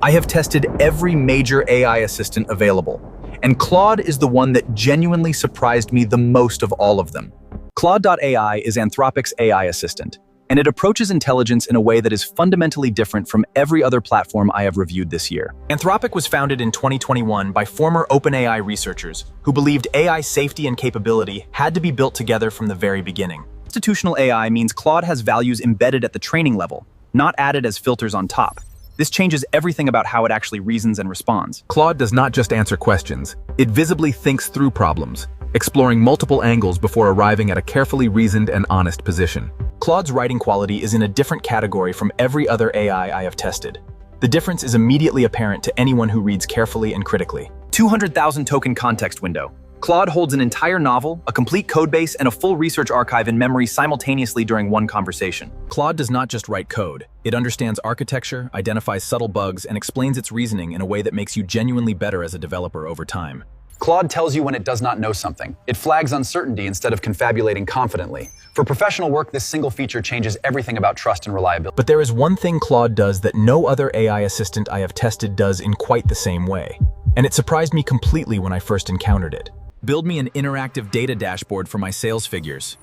I have tested every major AI assistant available, and Claude is the one that genuinely surprised me the most of all of them. Claude AI is Anthropic's AI assistant, and it approaches intelligence in a way that is fundamentally different from every other platform I have reviewed this year. Anthropic was founded in 2021 by former OpenAI researchers who believed AI safety and capability had to be built together from the very beginning. Institutional AI means Claude has values embedded at the training level, not added as filters on top. This changes everything about how it actually reasons and responds. Claude does not just answer questions, it visibly thinks through problems, exploring multiple angles before arriving at a carefully reasoned and honest position. Claude's writing quality is in a different category from every other AI I have tested. The difference is immediately apparent to anyone who reads carefully and critically. 200,000 token context window. Claude holds an entire novel, a complete codebase, and a full research archive in memory simultaneously during one conversation. Claude does not just write code. It understands architecture, identifies subtle bugs, and explains its reasoning in a way that makes you genuinely better as a developer over time. Claude tells you when it does not know something. It flags uncertainty instead of confabulating confidently. For professional work, this single feature changes everything about trust and reliability. But there is one thing Claude does that no other AI assistant I have tested does in quite the same way. And it surprised me completely when I first encountered it. Build me an interactive data dashboard for my sales figures.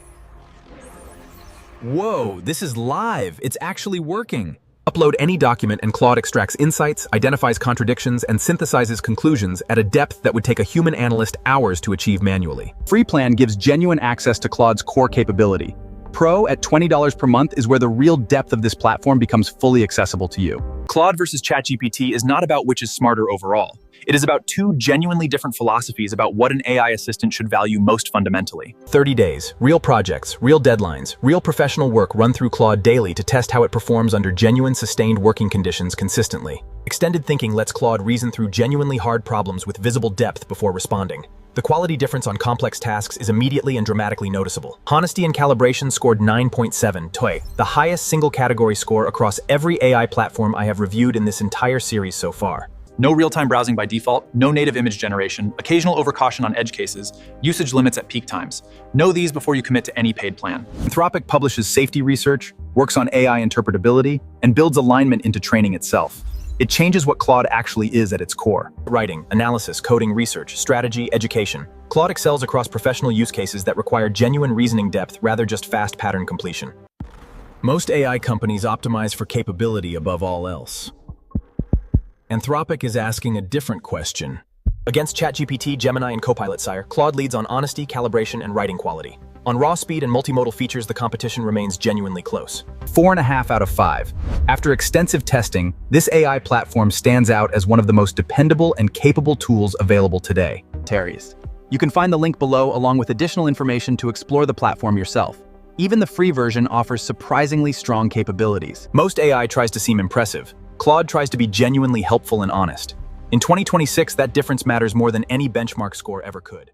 Whoa, this is live. It's actually working. Upload any document and Claude extracts insights, identifies contradictions, and synthesizes conclusions at a depth that would take a human analyst hours to achieve manually. Free plan gives genuine access to Claude's core capability. Pro at $20 per month is where the real depth of this platform becomes fully accessible to you. Claude versus ChatGPT is not about which is smarter overall. It is about two genuinely different philosophies about what an AI assistant should value most fundamentally. 30 days, real projects, real deadlines, real professional work run through Claude daily to test how it performs under genuine sustained working conditions consistently. Extended thinking lets Claude reason through genuinely hard problems with visible depth before responding. The quality difference on complex tasks is immediately and dramatically noticeable. Honesty and calibration scored 9.7, the highest single category score across every AI platform I have reviewed in this entire series so far. No real-time browsing by default, no native image generation, occasional overcaution on edge cases, usage limits at peak times. Know these before you commit to any paid plan. Anthropic publishes safety research, works on AI interpretability, and builds alignment into training itself. It changes what Claude actually is at its core. Writing, analysis, coding, research, strategy, education. Claude excels across professional use cases that require genuine reasoning depth rather just fast pattern completion. Most AI companies optimize for capability above all else. Anthropic is asking a different question. Against ChatGPT, Gemini, and Copilot, sire, Claude leads on honesty, calibration, and writing quality. On raw speed and multimodal features, the competition remains genuinely close. 4.5 out of 5. After extensive testing, this AI platform stands out as one of the most dependable and capable tools available today. Terry's. You can find the link below along with additional information to explore the platform yourself. Even the free version offers surprisingly strong capabilities. Most AI tries to seem impressive. Claude tries to be genuinely helpful and honest. In 2026, that difference matters more than any benchmark score ever could.